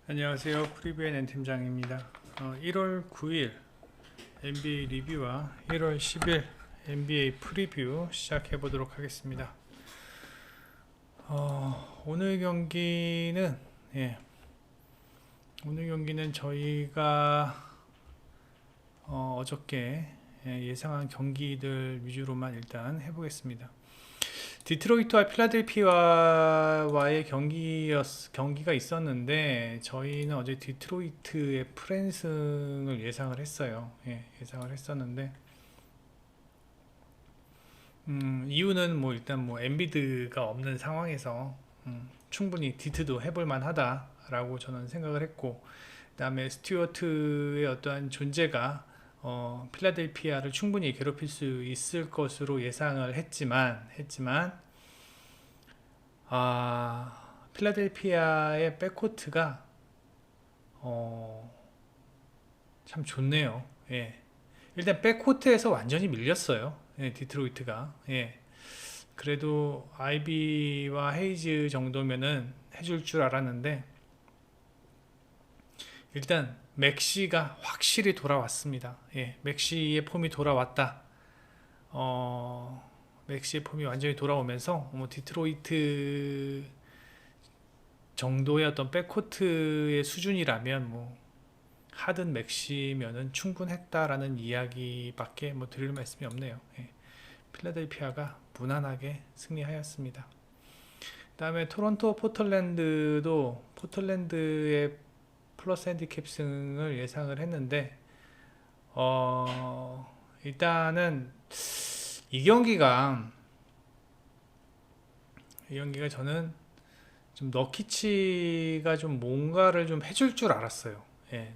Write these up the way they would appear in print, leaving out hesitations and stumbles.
안녕하세요. 프리뷰의 낸팀장입니다. 1월 9일 NBA 리뷰와 1월 10일 NBA 프리뷰 시작해 보도록 하겠습니다. 오늘 경기는 오늘 경기는 저희가 어저께 예상한 경기들 위주로만 일단 해보겠습니다. 디트로이트와 필라델피아와의 경기가 있었는데 저희는 어제 디트로이트의 프랜승을 예상을 했어요. 예상을 했었는데 이유는 일단 엔비드가 없는 상황에서 충분히 디트도 해볼 만하다라고 저는 생각을 했고, 그다음에 스튜어트의 어떠한 존재가 필라델피아를 충분히 괴롭힐 수 있을 것으로 예상을 했지만 필라델피아의 백코트가 참 좋네요. 일단 백코트에서 완전히 밀렸어요. 디트로이트가. 그래도 아이비와 헤이즈 정도면은 해줄 줄 알았는데 일단 맥시가 확실히 돌아왔습니다. 맥시의 폼이 돌아왔다. 맥시의 폼이 완전히 돌아오면서 디트로이트 정도의 어떤 백코트의 수준이라면 하든 맥시면은 충분했다라는 이야기밖에 드릴 말씀이 없네요. 필라델피아가 무난하게 승리하였습니다. 그 다음에 토론토 포틀랜드도 포틀랜드의 플러스 핸디캡 승을 예상을 했는데 일단은 이 경기가 저는 좀 너키치가 좀 뭔가를 좀 해줄 줄 알았어요.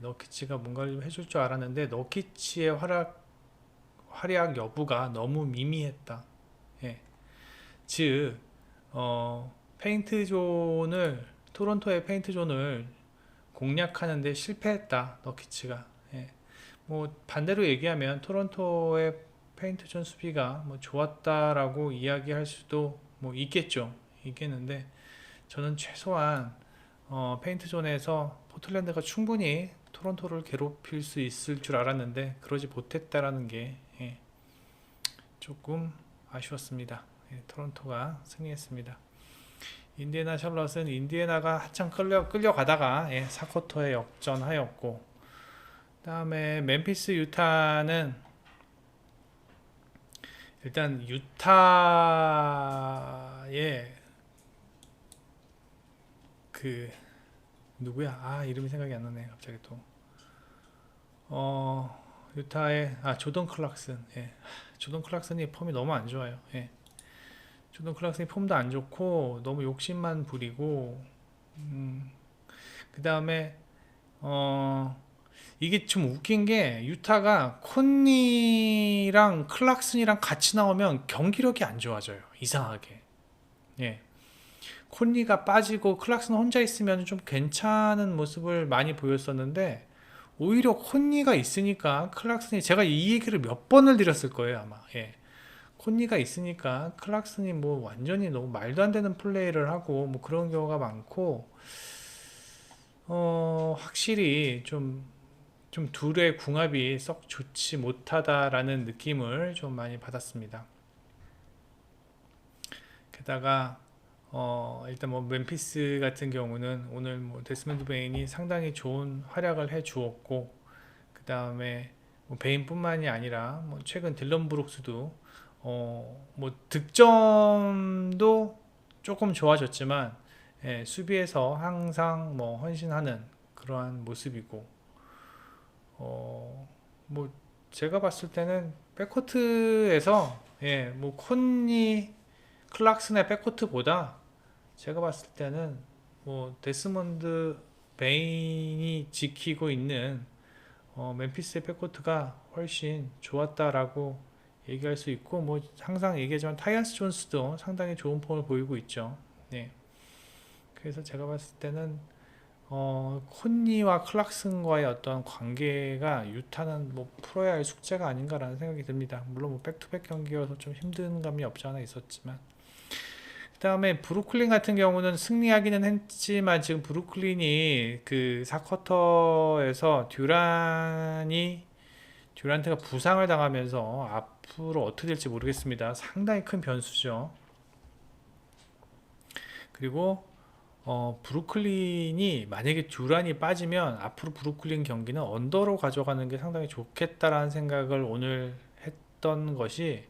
너키치가 뭔가를 좀 해줄 줄 알았는데 너키치의 활약 여부가 너무 미미했다. 즉 페인트 존을 토론토의 페인트 존을 공략하는데 실패했다. 너키치가. 반대로 얘기하면 토론토의 페인트 존 수비가 좋았다라고 이야기할 수도 있겠는데 저는 최소한 페인트 존에서 포틀랜드가 충분히 토론토를 괴롭힐 수 있을 줄 알았는데 그러지 못했다라는 게 조금 아쉬웠습니다. 토론토가 승리했습니다. 인디애나 샬럿은 인디애나가 한참 끌려가다가 4쿼터에 역전하였고, 그 다음에 멤피스 유타는 일단 유타의 누구야? 이름이 생각이 안 나네. 갑자기 또. 유타의 조던 클락슨. 조던 클락슨이 폼이 너무 안 좋아요. 조던 클락슨이 폼도 안 좋고 너무 욕심만 부리고 그 다음에 이게 좀 웃긴 게 유타가 콘니랑 클락슨이랑 같이 나오면 경기력이 안 좋아져요. 이상하게. 콘니가 빠지고 클락슨 혼자 있으면 좀 괜찮은 모습을 많이 보였었는데 오히려 콘니가 있으니까 클락슨이, 제가 이 얘기를 몇 번을 드렸을 거예요 아마. 콘니가 있으니까 클락슨이 완전히 너무 말도 안 되는 플레이를 하고 그런 경우가 많고, 확실히 좀 둘의 궁합이 썩 좋지 못하다라는 느낌을 좀 많이 받았습니다. 게다가 일단 멤피스 같은 경우는 오늘 데스먼드 베인이 상당히 좋은 활약을 해 주었고, 그 다음에 베인뿐만이 아니라 최근 딜런 브룩스도 득점도 조금 좋아졌지만 수비에서 항상 헌신하는 그러한 모습이고, 제가 봤을 때는 백코트에서 콘니 클락슨의 백코트보다 제가 봤을 때는 데스먼드 베인이 지키고 있는 멤피스의 백코트가 훨씬 좋았다라고 얘기할 수 있고, 항상 얘기하지만 타이언스 존스도 상당히 좋은 폼을 보이고 있죠. 그래서 제가 봤을 때는 콘니와 클락슨과의 어떤 관계가 유타는 풀어야 할 숙제가 아닌가라는 생각이 듭니다. 물론 백투백 경기여서 좀 힘든 감이 없지 않아 있었지만, 그다음에 브루클린 같은 경우는 승리하기는 했지만 지금 브루클린이 그 4쿼터에서 듀란트가 부상을 당하면서 앞으로 어떻게 될지 모르겠습니다. 상당히 큰 변수죠. 그리고 브루클린이 만약에 듀란이 빠지면 앞으로 브루클린 경기는 언더로 가져가는 게 상당히 좋겠다라는 생각을 오늘 했던 것이,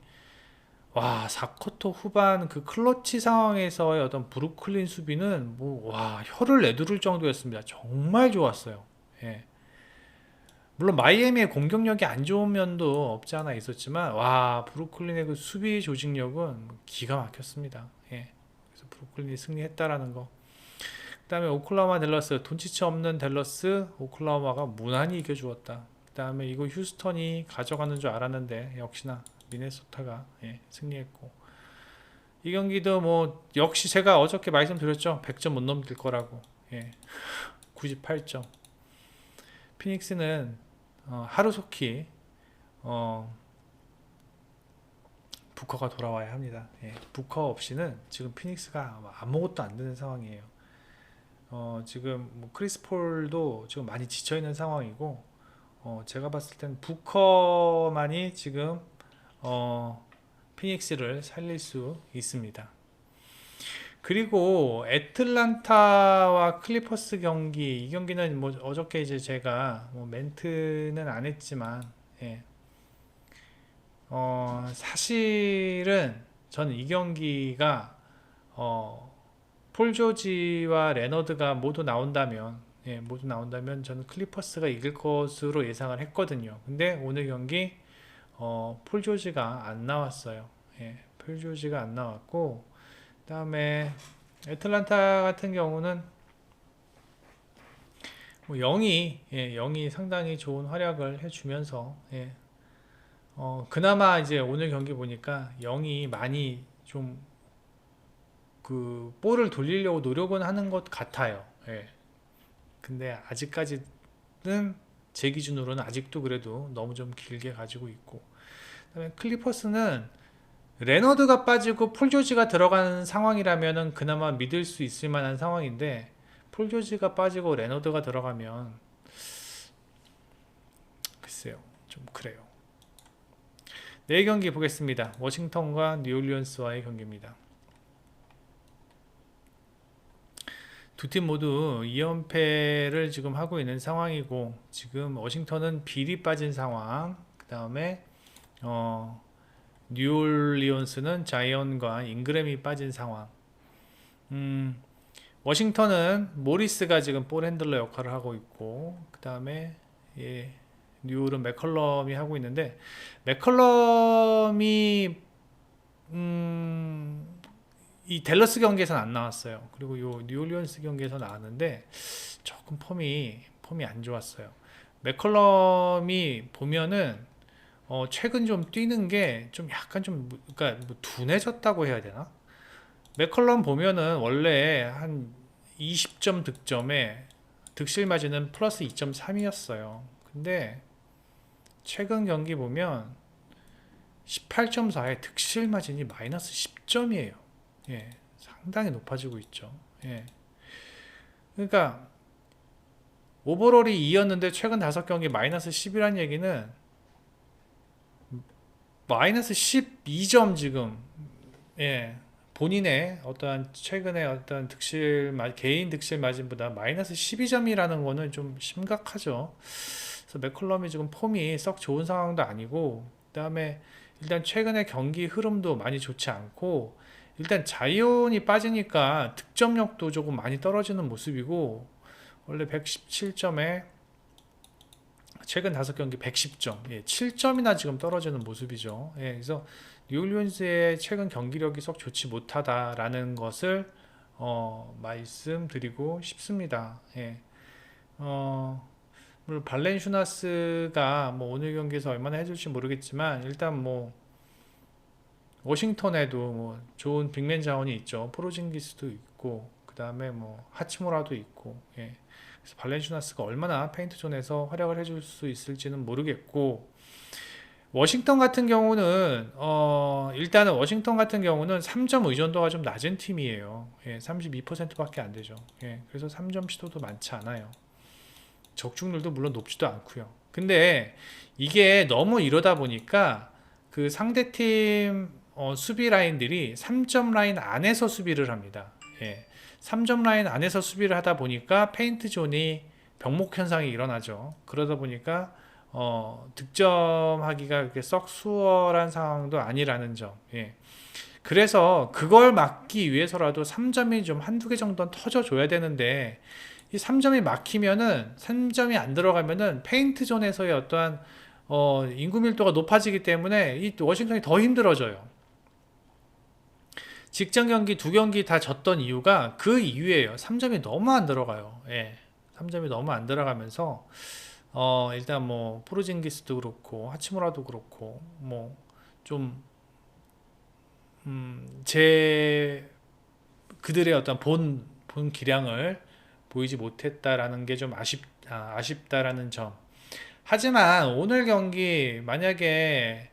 와, 4쿼터 후반 그 클러치 상황에서의 어떤 브루클린 수비는 뭐, 와, 혀를 내두를 정도였습니다. 정말 좋았어요. 예. 물론 마이애미의 공격력이 안 좋은 면도 없지 않아 있었지만, 와, 브루클린의 그 수비 조직력은 기가 막혔습니다. 예. 그래서 브루클린이 승리했다라는 거. 그다음에 오클라호마 댈러스, 돈치치 없는 댈러스, 오클라호마가 무난히 이겨주었다. 그다음에 이거 휴스턴이 가져가는 줄 알았는데 역시나 미네소타가 승리했고, 이 경기도 뭐 역시 제가 어저께 말씀드렸죠. 100점 못 넘길 거라고. 98점. 피닉스는 하루속히 부커가 돌아와야 합니다. 부커 없이는 지금 피닉스가 아무것도 안 되는 상황이에요. 지금 뭐 크리스 폴도 지금 많이 지쳐 있는 상황이고, 제가 봤을 땐 부커만이 지금 피닉스를 살릴 수 있습니다. 그리고 애틀란타와 클리퍼스 경기, 이 경기는 뭐 어저께 이제 제가 뭐 멘트는 안 했지만, 사실은 저는 이 경기가 폴 조지와 레너드가 모두 나온다면, 저는 클리퍼스가 이길 것으로 예상을 했거든요. 근데 오늘 경기 폴 조지가 안 나왔어요. 폴 조지가 안 나왔고, 그다음에 애틀란타 같은 경우는 뭐 영이 상당히 좋은 활약을 해주면서, 그나마 이제 오늘 경기 보니까 영이 많이 좀 그 볼을 돌리려고 노력은 하는 것 같아요. 근데 아직까지는 제 기준으로는 아직도 그래도 너무 좀 길게 가지고 있고, 그다음에 클리퍼스는 레너드가 빠지고 폴 조지가 들어가는 상황이라면은 그나마 믿을 수 있을 만한 상황인데, 폴 조지가 빠지고 레너드가 들어가면 글쎄요, 좀 그래요. 내일 경기 보겠습니다. 워싱턴과 뉴올리언스와의 경기입니다. 두 팀 모두 2연패를 지금 하고 있는 상황이고, 지금 워싱턴은 빌이 빠진 상황, 그 다음에 뉴올리언스는 자이언과 잉그램이 빠진 상황. 워싱턴은 모리스가 지금 볼 핸들러 역할을 하고 있고, 그 다음에 뉴올은 맥컬럼이 하고 있는데, 맥컬럼이 이 댈러스 경기에서는 안 나왔어요. 그리고 요 뉴올리언스 경기에서 나왔는데 조금 폼이 안 좋았어요. 맥컬럼이 보면은 최근 좀 뛰는 게 좀 약간 좀, 그러니까 뭐 둔해졌다고 해야 되나? 맥컬럼 보면은 원래 한 20점 득점에 득실 마진은 플러스 2.3이었어요. 근데 최근 경기 보면 18.4에 득실 마진이 마이너스 10점이에요. 상당히 높아지고 있죠. 그러니까 오버롤이 2였는데 최근 5경기 마이너스 10이란 얘기는 마이너스 12점 지금, 본인의 어떠한 최근에 어떤 개인 득실 마진보다 마이너스 12점이라는 거는 좀 심각하죠. 그래서 맥컬럼이 지금 폼이 썩 좋은 상황도 아니고, 그 다음에 일단 최근에 경기 흐름도 많이 좋지 않고, 일단 자이온이 빠지니까 득점력도 조금 많이 떨어지는 모습이고, 원래 117점에 최근 5경기 110점, 7점이나 지금 떨어지는 모습이죠. 그래서 뉴올리언스의 최근 경기력이 썩 좋지 못하다라는 것을 말씀드리고 싶습니다. 물론 발렌슈나스가 뭐 오늘 경기에서 얼마나 해줄지 모르겠지만, 일단 뭐 워싱턴에도 뭐 좋은 빅맨 자원이 있죠. 포로징기스도 있고, 그 다음에 뭐 하치무라도 있고, 그래서 발렌슈나스가 얼마나 페인트 존에서 활약을 해줄 수 있을지는 모르겠고, 워싱턴 같은 경우는 일단은 워싱턴 같은 경우는 3점 의존도가 좀 낮은 팀이에요. 예, 32%밖에 안 되죠. 예, 그래서 3점 시도도 많지 않아요. 적중률도 물론 높지도 않고요. 근데 이게 너무 이러다 보니까 그 상대팀 수비 라인들이 3점 라인 안에서 수비를 합니다. 예, 3점 라인 안에서 수비를 하다 보니까 페인트 존이 병목 현상이 일어나죠. 그러다 보니까 득점하기가 그렇게 썩 수월한 상황도 아니라는 점. 예. 그래서 그걸 막기 위해서라도 3점이 좀 한두 개 정도는 터져줘야 되는데 이 3점이 막히면은 3점이 안 들어가면은 페인트 존에서의 어떠한 인구 밀도가 높아지기 때문에 이 워싱턴이 더 힘들어져요. 직전 경기 두 경기 다 졌던 이유가 그 이유예요. 3점이 너무 안 들어가요. 예. 3점이 너무 안 들어가면서 일단 뭐 포르징기스도 그렇고 하치무라도 그렇고 뭐좀 제 그들의 어떤 본 기량을 보이지 못했다라는 게 좀 아쉽다라는 점. 하지만 오늘 경기 만약에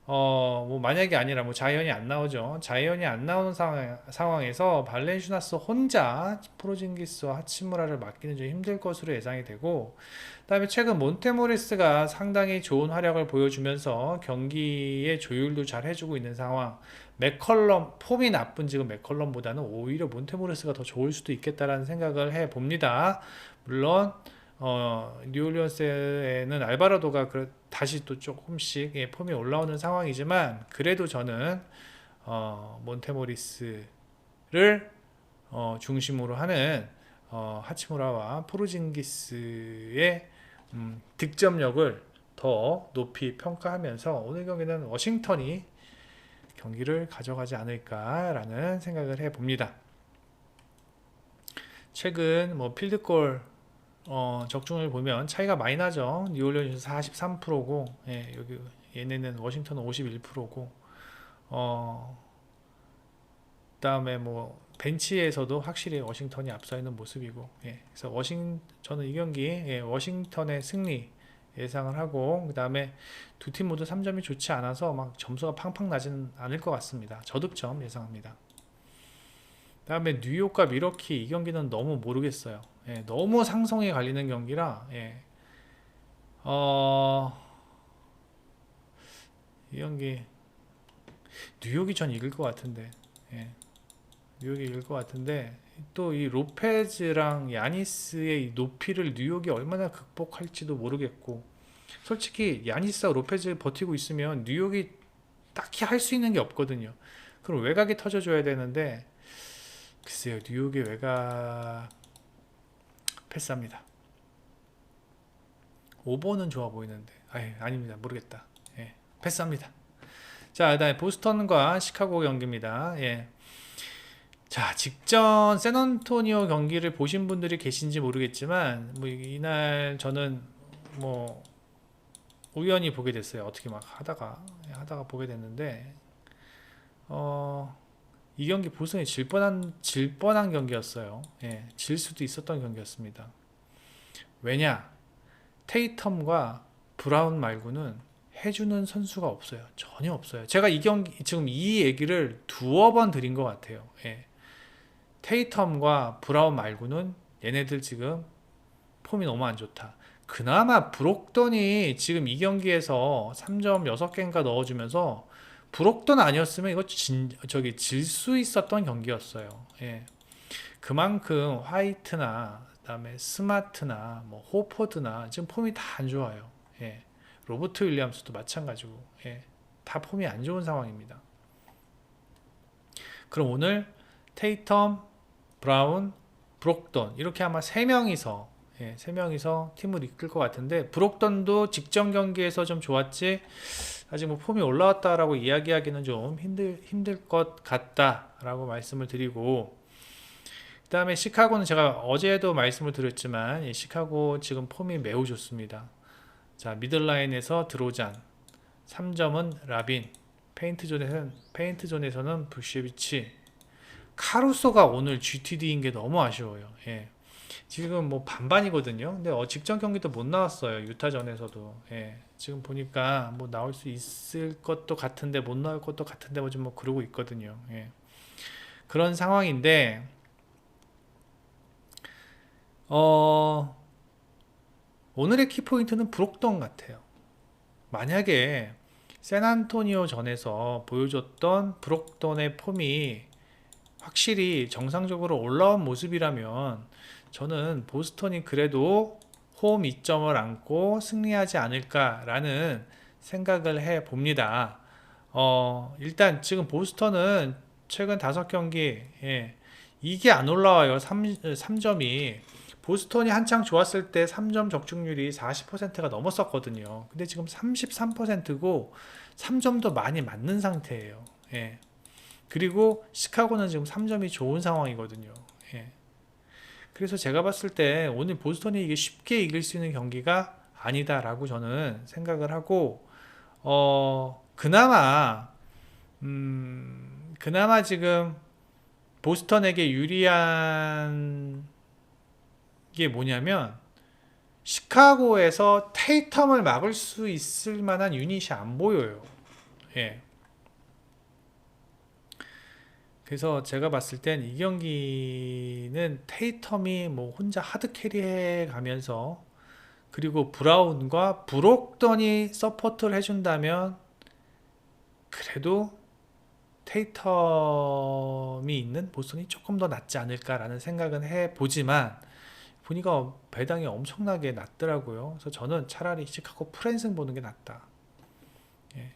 뭐 만약이 아니라 뭐 자이언이 안 나오죠. 자이언이 안 나오는 상황에서 발렌슈나스 혼자 프로징기스와 하치무라를 막기는 좀 힘들 것으로 예상이 되고, 그다음에 최근 몬테모리스가 상당히 좋은 활약을 보여주면서 경기의 조율도 잘 해주고 있는 상황. 맥컬럼 폼이 나쁜 지금 맥컬럼보다는 오히려 몬테모리스가 더 좋을 수도 있겠다라는 생각을 해 봅니다. 물론 뉴올리언스에는 알바라도가 다시 또 조금씩 폼이 올라오는 상황이지만 그래도 저는 몬테모리스를 중심으로 하는 하치무라와 포르징기스의 득점력을 더 높이 평가하면서 오늘 경기는 워싱턴이 경기를 가져가지 않을까라는 생각을 해봅니다. 최근 뭐 필드골 적중을 보면 차이가 많이 나죠. 뉴올리언스 43%고 여기 얘네는 워싱턴은 51%고 그다음에 뭐 벤치에서도 확실히 워싱턴이 앞서 있는 모습이고 그래서 저는 이 경기 워싱턴의 승리 예상을 하고 그다음에 두 팀 모두 3점이 좋지 않아서 막 점수가 팡팡 나지는 않을 것 같습니다. 저득점 예상합니다. 그다음에 뉴욕과 미러키 이 경기는 너무 모르겠어요. 너무 상성에 갈리는 경기라 이 경기 뉴욕이 전 이길 것 같은데 뉴욕이 이길 것 같은데 또 이 로페즈랑 야니스의 이 높이를 뉴욕이 얼마나 극복할지도 모르겠고 솔직히 야니스와 로페즈 버티고 있으면 뉴욕이 딱히 할 수 있는 게 없거든요. 그럼 외곽이 터져줘야 되는데 글쎄요 뉴욕의 외곽 패스합니다. 5번은 좋아 보이는데 아닙니다. 모르겠다. 패스합니다. 자, 그다음에 보스턴과 시카고 경기입니다. 자, 직전 샌안토니오 경기를 보신 분들이 계신지 모르겠지만 뭐 이날 저는 뭐 우연히 보게 됐어요. 어떻게 막 하다가 보게 됐는데 이 경기 보스턴이 질 뻔한 경기였어요. 질 수도 있었던 경기였습니다. 왜냐? 테이텀과 브라운 말고는 해주는 선수가 없어요. 전혀 없어요. 제가 이 경기 지금 이 얘기를 두어 번 드린 것 같아요. 테이텀과 브라운 말고는 얘네들 지금 폼이 너무 안 좋다. 그나마 브록던이 지금 이 경기에서 3점 6개인가 넣어주면서 브록던 아니었으면 이거 질 수 있었던 경기였어요. 그만큼 화이트나 그다음에 스마트나 뭐 호퍼드나 지금 폼이 다 안 좋아요. 로버트 윌리엄스도 마찬가지고 다 폼이 안 좋은 상황입니다. 그럼 오늘 테이텀, 브라운, 브록던 이렇게 아마 3명이서 팀을 이끌 것 같은데 브록던도 직전 경기에서 좀 좋았지 아직 뭐 폼이 올라왔다라고 이야기하기는 좀 힘들 것 같다라고 말씀을 드리고 그 다음에 시카고는 제가 어제도 말씀을 드렸지만 시카고 지금 폼이 매우 좋습니다. 자, 미들라인에서 드로잔 3점은 라빈 페인트존에서는 부시에비치 카루소가 오늘 GTD인 게 너무 아쉬워요. 지금 뭐 반반이거든요. 근데 직전 경기도 못 나왔어요. 유타전에서도. 예. 지금 보니까 뭐 나올 수 있을 것도 같은데 못 나올 것도 같은데 뭐 좀 뭐 그러고 있거든요. 예. 그런 상황인데 어 오늘의 키포인트는 브록던 같아요. 만약에 샌안토니오 전에서 보여줬던 브록던의 폼이 확실히 정상적으로 올라온 모습이라면 저는 보스턴이 그래도 홈 이점을 안고 승리하지 않을까라는 생각을 해 봅니다. 일단 지금 보스턴은 최근 5경기, 예, 이게 안 올라와요. 3점이. 보스턴이 한창 좋았을 때 3점 적중률이 40%가 넘었었거든요. 근데 지금 33%고 3점도 많이 맞는 상태예요. 예. 그리고 시카고는 지금 3점이 좋은 상황이거든요. 예. 그래서 제가 봤을 때 오늘 보스턴이 이게 쉽게 이길 수 있는 경기가 아니다라고 저는 생각을 하고, 그나마 지금 보스턴에게 유리한 게 뭐냐면 시카고에서 테이텀을 막을 수 있을 만한 유닛이 안 보여요. 예. 그래서 제가 봤을 땐 이 경기는 테이텀이 뭐 혼자 하드 캐리해 가면서 그리고 브라운과 브록던이 서포트를 해준다면 그래도 테이텀이 있는 보스턴이 조금 더 낫지 않을까라는 생각은 해보지만 보니까 배당이 엄청나게 낮더라고요. 그래서 저는 차라리 시카고 프랜승 보는 게 낫다. 예,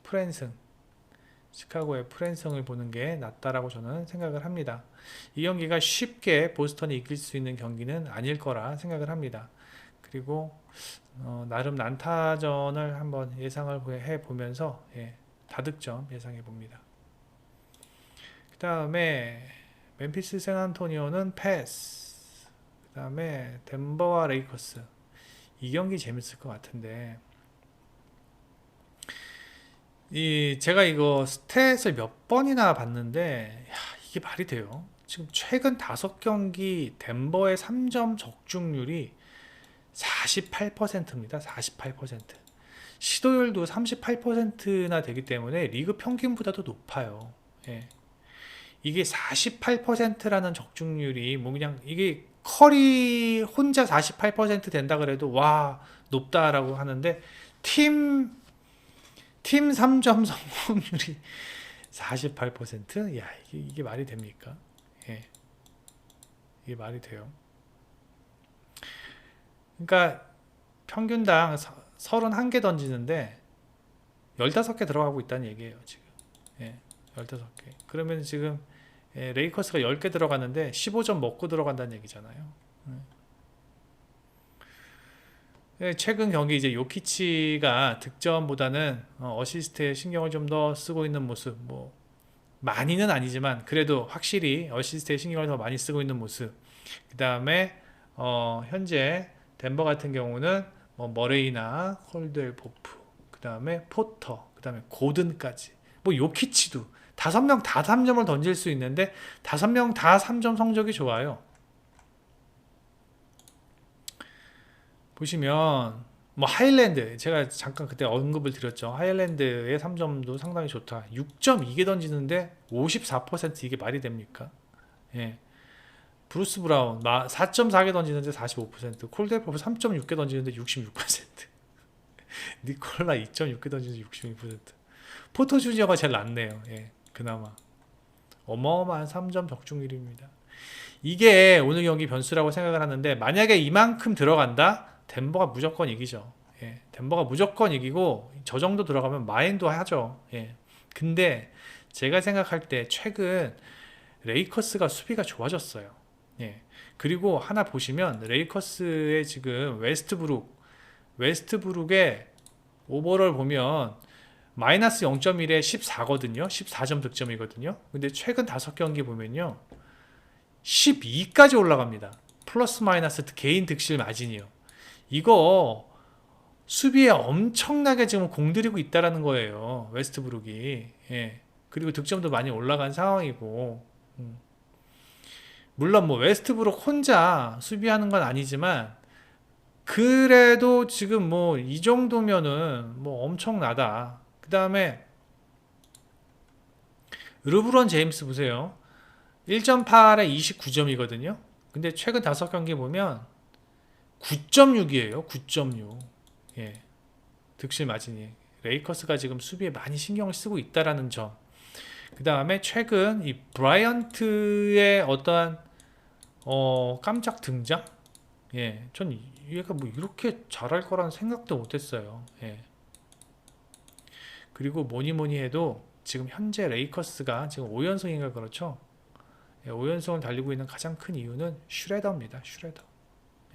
프랜승. 시카고의 프랜승을 보는 게 낫다라고 저는 생각을 합니다. 이 경기가 쉽게 보스턴이 이길 수 있는 경기는 아닐 거라 생각을 합니다. 그리고 나름 난타전을 한번 예상을 해보면서 다득점 예상해 봅니다. 그 다음에 멤피스 샌안토니오는 패스. 그 다음에 덴버와 레이커스. 이 경기 재밌을 것 같은데 제가 이거 스탯을 몇 번이나 봤는데 이게 말이 돼요? 지금 최근 5경기 덴버의 3점 적중률이 48%입니다. 48%. 시도율도 38%나 되기 때문에 리그 평균보다도 높아요. 예. 이게 48%라는 적중률이 뭐 그냥 이게 커리 혼자 48% 된다 그래도 와 높다라고 하는데 팀 3점 성공률이 48%? 야, 이게 말이 됩니까? 예. 이게 말이 돼요. 그러니까 평균당 31개 던지는데 15개 들어가고 있다는 얘기예요, 지금. 예. 15개. 그러면 지금 레이커스가 10개 들어갔는데 15점 먹고 들어간다는 얘기잖아요. 최근 경기 이제 요키치가 득점보다는 어시스트에 신경을 좀 더 쓰고 있는 모습, 뭐 많이는 아니지만 그래도 확실히 어시스트에 신경을 더 많이 쓰고 있는 모습. 그 다음에 현재 덴버 같은 경우는 뭐 머레이나 콜드웰 포프, 그 다음에 포터, 그 다음에 고든까지. 뭐 요키치도 5명 다 3점을 던질 수 있는데 5명 다 3점 성적이 좋아요. 보시면 뭐 하일랜드 제가 잠깐 그때 언급을 드렸죠. 하일랜드의 3점도 상당히 좋다. 6.2개 던지는데 54% 이게 말이 됩니까? 예. 브루스 브라운 4.4개 던지는데 45%, 콜데포프 3.6개 던지는데 66%, 니콜라 2.6개 던지는데 66%. 포터 주니어가 제일 낫네요. 예. 그나마 어마어마한 3점 적중률입니다. 이게 오늘 경기 변수라고 생각을 하는데 만약에 이만큼 들어간다? 덴버가 무조건 이기죠. 예, 덴버가 무조건 이기고 저 정도 들어가면 마인도 하죠. 예. 근데 제가 생각할 때 최근 레이커스가 수비가 좋아졌어요. 예. 그리고 하나 보시면 레이커스의 지금 웨스트브룩의 오버롤 보면 마이너스 0.1에 14거든요. 14점 득점이거든요. 근데 최근 5경기 보면요. 12까지 올라갑니다. 플러스 마이너스 개인 득실 마진이요. 이거 수비에 엄청나게 지금 공들이고 있다라는 거예요. 웨스트브룩이. 예. 그리고 득점도 많이 올라간 상황이고. 물론 뭐 웨스트브룩 혼자 수비하는 건 아니지만 그래도 지금 뭐 이 정도면은 뭐 엄청나다. 그 다음에 르브론 제임스 보세요. 1.8에 29점이거든요. 근데 최근 5경기 보면 9.6이에요. 9.6. 예. 득실 마진이. 레이커스가 지금 수비에 많이 신경을 쓰고 있다라는 점. 그 다음에 최근 이 브라이언트의 어떠한 깜짝 등장? 예. 전 얘가 뭐 이렇게 잘할 거라는 생각도 못했어요. 예. 그리고 뭐니 뭐니 해도 지금 현재 레이커스가 지금 5연승인가 그렇죠? 예, 5연승을 달리고 있는 가장 큰 이유는 슈레더입니다. 슈레더.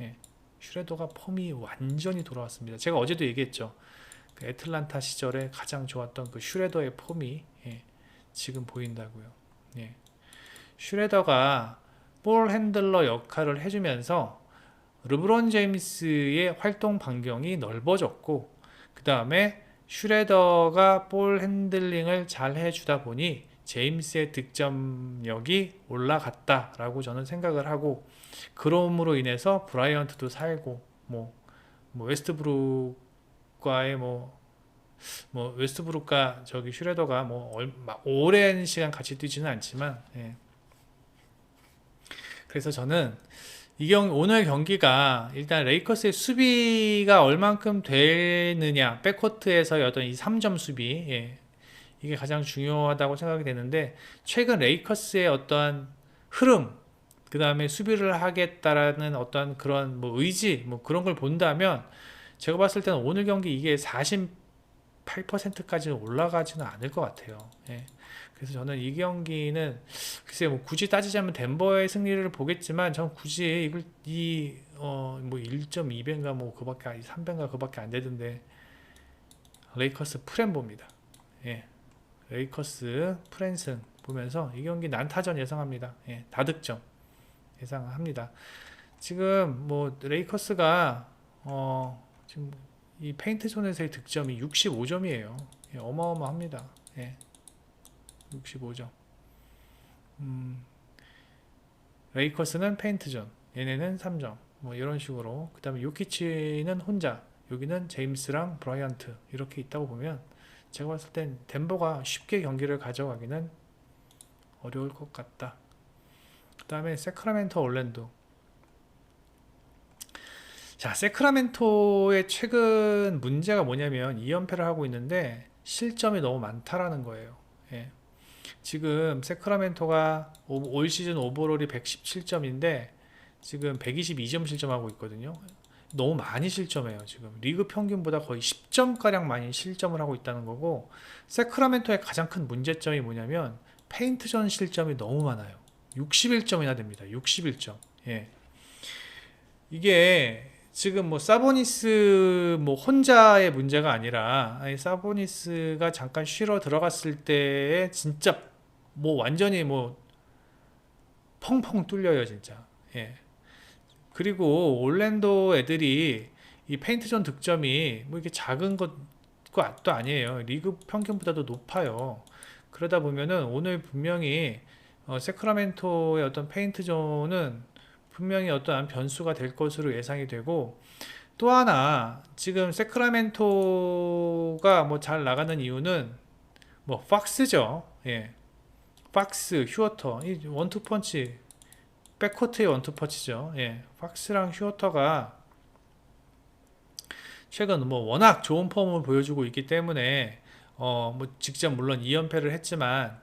예. 슈레더가 폼이 완전히 돌아왔습니다. 제가 어제도 얘기했죠. 그 애틀란타 시절에 가장 좋았던 그 슈레더의 폼이 예, 지금 보인다고요. 예. 슈레더가 볼 핸들러 역할을 해주면서 르브론 제임스의 활동 반경이 넓어졌고 그 다음에 슈레더가 볼 핸들링을 잘 해주다 보니 제임스의 득점력이 올라갔다라고 저는 생각을 하고 그럼으로 인해서 브라이언트도 살고 뭐 웨스트브룩과의 웨스트브룩과 저기 슈레더가 오랜 시간 같이 뛰지는 않지만 예. 그래서 저는 오늘 경기가 일단 레이커스의 수비가 얼만큼 되느냐 백코트에서의 어떤 이 3점 수비 예. 이게 가장 중요하다고 생각이 되는데 최근 레이커스의 어떠한 흐름 그 다음에 수비를 하겠다라는 어떤 그런 뭐 의지 뭐 그런 걸 본다면 제가 봤을 때는 오늘 경기 이게 48%까지는 올라가지는 않을 것 같아요. 예. 그래서 저는 이 경기는 글쎄 뭐 굳이 따지자면 덴버의 승리를 보겠지만 전 굳이 이걸 뭐 1.2배인가 뭐 그밖에 3배인가 그밖에 안 되던데 레이커스 프렘보입니다. 예. 레이커스 프랜승 보면서 이 경기 난타전 예상합니다. 예. 다득점 예상합니다. 지금 뭐 레이커스가 지금 이 페인트 존에서의 득점이 65점이에요. 예, 어마어마합니다. 예. 65점. 레이커스는 페인트존, 얘네는 3점. 뭐 이런 식으로. 그 다음에 요키치는 혼자, 여기는 제임스랑 브라이언트 이렇게 있다고 보면 제가 봤을 땐 덴버가 쉽게 경기를 가져가기는 어려울 것 같다. 그 다음에 세크라멘토 올랜도. 자, 세크라멘토의 최근 문제가 뭐냐면 2연패를 하고 있는데 실점이 너무 많다라는 거예요. 예. 지금 세크라멘토가 올 시즌 오버롤이 117점인데 지금 122점 실점하고 있거든요. 너무 많이 실점해요. 지금 리그 평균보다 거의 10점가량 많이 실점을 하고 있다는 거고 세크라멘토의 가장 큰 문제점이 뭐냐면 페인트전 실점이 너무 많아요. 61점이나 됩니다. 61점. 예. 이게 지금 뭐 사보니스 뭐 혼자의 문제가 아니라 사보니스가 잠깐 쉬러 들어갔을 때에 진짜 뭐 완전히 뭐 펑펑 뚫려요 진짜. 예. 그리고 올랜도 애들이 이 페인트존 득점이 뭐 이게 작은 것도 아니에요. 리그 평균보다도 높아요. 그러다 보면은 오늘 분명히 세크라멘토의 어떤 페인트존은 분명히 어떠한 변수가 될 것으로 예상이 되고 또 하나 지금 세크라멘토가 뭐 잘 나가는 이유는 뭐 팍스죠. 예. 팍스, 휴어터 이 원투펀치 백코트의 원투펀치죠. 예. 팍스랑 휴어터가 최근 뭐 워낙 좋은 폼을 보여주고 있기 때문에 뭐 직접 물론 2연패를 했지만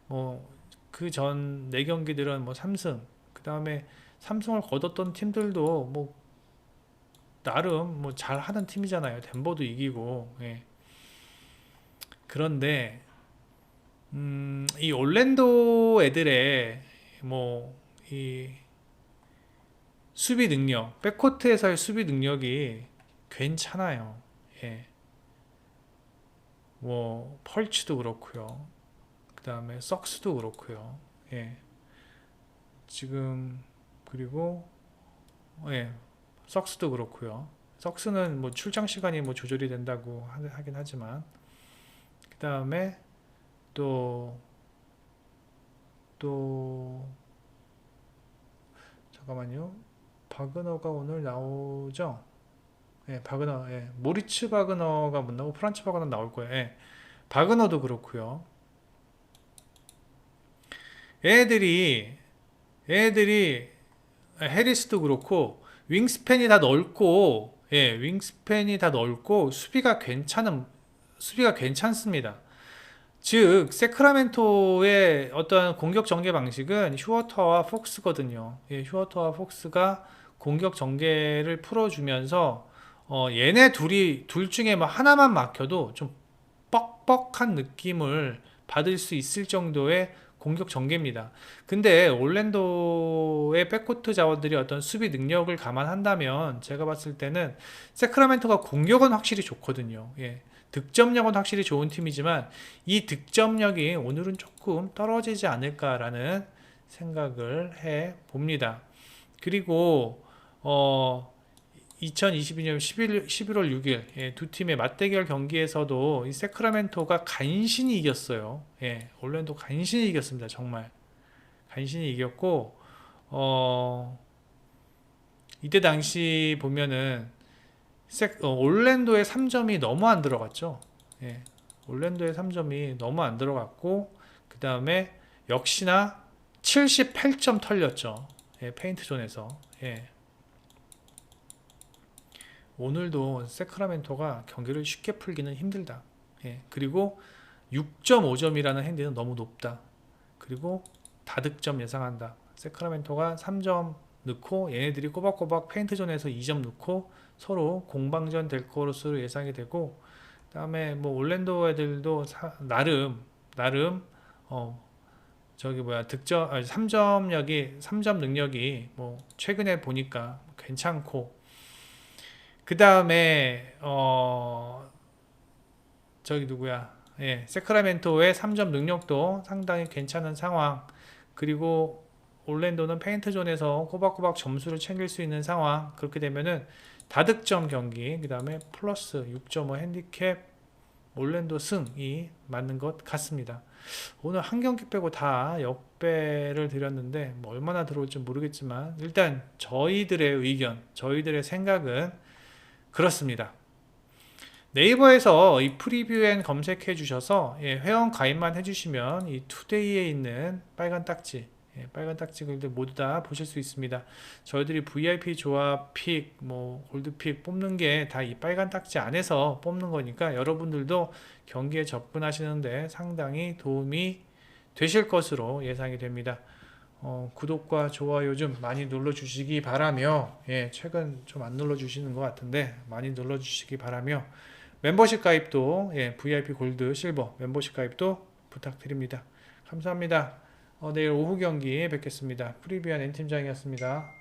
뭐 그 전 4경기들은 뭐 3승 그 다음에 삼성을 거뒀던 팀들도 뭐 나름 뭐 잘하는 팀이잖아요. 덴버도 이기고 예. 그런데 이 올랜도 애들의 뭐 이 수비 능력, 백코트에서의 수비 능력이 괜찮아요. 예. 뭐 펄치도 그렇고요. 그 다음에 석스도 그렇고요. 예. 지금 그리고 예. 석스도 그렇고요. 석스는 뭐 출장 시간이 뭐 조절이 된다고 하긴 하지만 그 다음에 또 잠깐만요. 바그너가 오늘 나오죠? 예, 바그너, 예, 모리츠 바그너가 못 나오고 프란츠 바그너 나올 거예요. 예, 바그너도 그렇고요. 얘네들이 해리스도 그렇고 윙스팬이 다 넓고, 예, 윙스팬이 다 넓고 수비가 괜찮습니다. 즉 세크라멘토의 어떤 공격 전개 방식은 휴어터와 폭스거든요. 예, 휴어터와 폭스가 공격 전개를 풀어주면서 얘네 둘 중에 뭐 하나만 막혀도 좀 뻑뻑한 느낌을 받을 수 있을 정도의 공격 전개입니다. 근데 올랜도의 백코트 자원들이 어떤 수비 능력을 감안한다면 제가 봤을 때는 세크라멘토가 공격은 확실히 좋거든요. 예. 득점력은 확실히 좋은 팀이지만 이 득점력이 오늘은 조금 떨어지지 않을까라는 생각을 해 봅니다. 그리고 2022년 11월 6일 두 팀의 맞대결 경기에서도 이 세크라멘토가 간신히 이겼어요. 예, 올랜도 간신히 이겼습니다. 정말 간신히 이겼고 이때 당시 보면은 올랜도의 3점이 너무 안 들어갔죠. 예, 올랜도의 3점이 너무 안 들어갔고 그 다음에 역시나 78점 털렸죠. 예, 페인트 존에서. 예. 오늘도 세크라멘토가 경기를 쉽게 풀기는 힘들다. 예, 그리고 6.5점이라는 핸디는 너무 높다. 그리고 다득점 예상한다. 세크라멘토가 3점 넣고 얘네들이 꼬박꼬박 페인트존에서 2점 넣고 서로 공방전 될 것으로 예상이 되고, 그다음에 뭐 올랜도 애들도 나름 저기 뭐야 득점 3점 능력이 뭐 최근에 보니까 괜찮고, 그 다음에 저기 누구야, 예, 세크라멘토의 3점 능력도 상당히 괜찮은 상황. 그리고 올랜도는 페인트존에서 꼬박꼬박 점수를 챙길 수 있는 상황. 그렇게 되면은 다득점 경기, 그 다음에 플러스 6.5 핸디캡 올랜도 승이 맞는 것 같습니다. 오늘 한 경기 빼고 다 역배를 드렸는데 뭐 얼마나 들어올지 모르겠지만 일단 저희들의 의견, 저희들의 생각은 그렇습니다. 네이버에서 이 프리뷰엔 검색해 주셔서 회원 가입만 해주시면 이 투데이에 있는 빨간 딱지, 빨간 딱지글들 모두 다 보실 수 있습니다. 저희들이 VIP 조합 픽, 뭐 골드 픽 뽑는 게 다 이 빨간 딱지 안에서 뽑는 거니까 여러분들도 경기에 접근하시는데 상당히 도움이 되실 것으로 예상이 됩니다. 구독과 좋아요 좀 많이 눌러주시기 바라며, 최근 좀 안 눌러주시는 것 같은데 많이 눌러주시기 바라며, 멤버십 가입도 VIP 골드 실버 멤버십 가입도 부탁드립니다. 감사합니다. 내일 오후 경기 뵙겠습니다. 프리뷰한 N팀장이었습니다.